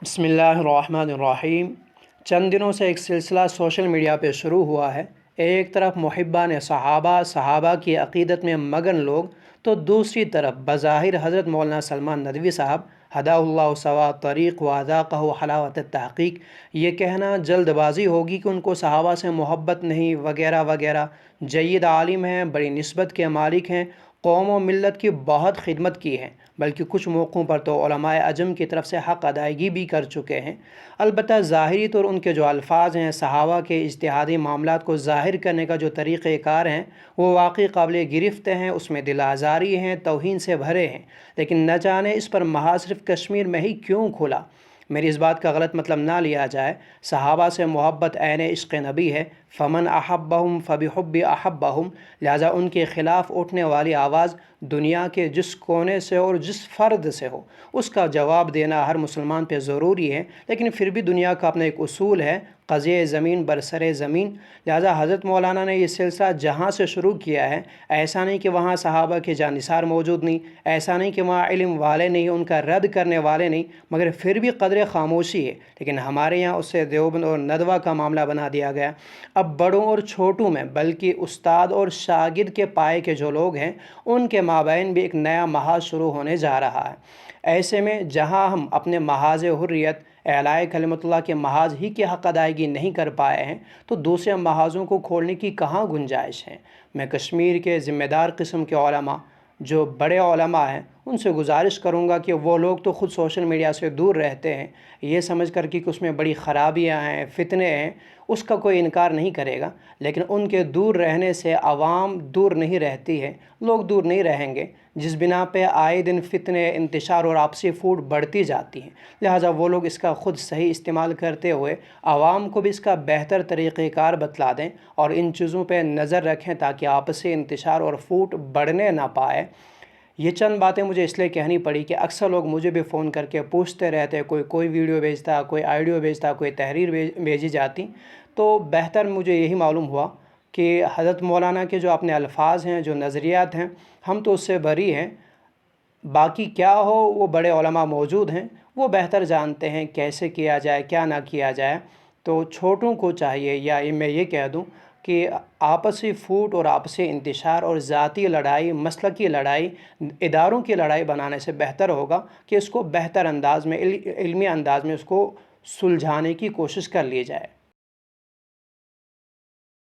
बिस्मिल्लाहिर्रहमानिर्रहीम। चंद दिनों से एक सिलसिला सोशल मीडिया पे शुरू हुआ है। एक तरफ मुहिब्बान सहाबा की अक़ीदत में मगन लोग, तो दूसरी तरफ बज़ाहिर हज़रत मौलाना सलमान नदवी साहब हदाहुल्लाह सवा तरीक़ व अज़ाक़हु हलावत तहक़ीक़, ये कहना जल्दबाजी होगी कि उनको सहाबा से मोहब्बत नहीं वगैरह वगैरह। जय्यद आलिम हैं, बड़ी निस्बत के मालिक हैं, कौम व मिल्लत की बहुत खिदमत की है, बल्कि कुछ मौक़ों पर तो उलमाए अजम की तरफ से हक़ अदायगी भी कर चुके हैं। अलबत्ता ज़ाहिरी तौर उनके जो अल्फाज हैं, सहाबा के इज्तिहादी मामलात को ज़ाहिर करने का जो तरीक़ेकार हैं, वो वाक़ई काबिल गिरफ़्त हैं, उसमें दिल आज़ारी हैं, तौहीन से भरे हैं। लेकिन न जाने इस पर महाज सिर्फ़ कश्मीर में ही क्यों खुला। मेरी इस बात का गलत मतलब ना लिया जाए। सहाबा से मोहब्बत ऐन इश्क़ नबी है। फ़मन अहब्बहुम फ़बिहुब्बि अहब्बहुम, लिहाजा उनके ख़िलाफ़ उठने वाली आवाज़ दुनिया के जिस कोने से और जिस फ़र्द से हो, उसका जवाब देना हर मुसलमान पे ज़रूरी है। लेकिन फिर भी दुनिया का अपना एक उसूल है, क़ज़े ज़मीन बरसरे ज़मीन। लिहाजा हज़रत मौलाना ने ये सिलसिला जहाँ से शुरू किया है, ऐसा नहीं कि वहाँ सहाबा के जानिसार मौजूद नहीं, ऐसा नहीं कि वहाँ इल्म वाले नहीं, उनका रद्द करने वाले नहीं, मगर फिर भी क़दर ख़ामोशी है। लेकिन हमारे यहाँ उससे देवबंद और नदवा का मामला बना दिया गया। अब बड़ों और छोटों में, बल्कि उस्ताद और शागिर्द के पाए के जो लोग हैं, उनके माबैन भी एक नया महाज शुरू होने जा रहा है। ऐसे में जहाँ हम अपने महाज हुर्रियत एलाए कलिमतुल्लाह के महाज ही की हक़ अदायगी नहीं कर पाए हैं, तो दूसरे महाज़ों को खोलने की कहाँ गुंजाइश है। मैं कश्मीर के ज़िम्मेदार किस्म के उलमा, जो बड़े उलमा हैं, उनसे गुजारिश करूँगा कि वो लोग तो ख़ुद सोशल मीडिया से दूर रहते हैं, ये समझ कर कि उसमें बड़ी ख़राबियाँ हैं, फितने हैं, उसका कोई इनकार नहीं करेगा। लेकिन उनके दूर रहने से आवाम दूर नहीं रहती है, लोग दूर नहीं रहेंगे, जिस बिना पे आए दिन फितने, इंतशार और आपसी फूट बढ़ती जाती हैं। लिहाजा वो लोग इसका ख़ुद सही इस्तेमाल करते हुए आवाम को भी इसका बेहतर तरीक़ेकार बतला दें और इन चीज़ों पे नज़र रखें, ताकि आपसी इंतशार और फूट बढ़ने ना पाए। ये चंद बातें मुझे इसलिए कहनी पड़ी कि अक्सर लोग मुझे भी फ़ोन करके पूछते रहते, कोई वीडियो भेजता, कोई ऑडियो भेजता, कोई तहरीर भेजी जाती। तो बेहतर मुझे यही मालूम हुआ कि हज़रत मौलाना के जो अपने अल्फाज हैं, जो नज़रियात हैं, हम तो उससे बरी हैं। बाकी क्या हो, वो बड़े उलमा मौजूद हैं, वो बेहतर जानते हैं कैसे किया जाए, क्या ना किया जाए। तो छोटों को चाहिए, या मैं ये कह दूं कि आपसी फूट और आपसी इंतशार और ज़ाती लड़ाई, मसलकी लड़ाई, इदारों की लड़ाई बनाने से बेहतर होगा कि इसको बेहतर अंदाज में, इल्मी अंदाज में उसको सुलझाने की कोशिश कर ली जाए।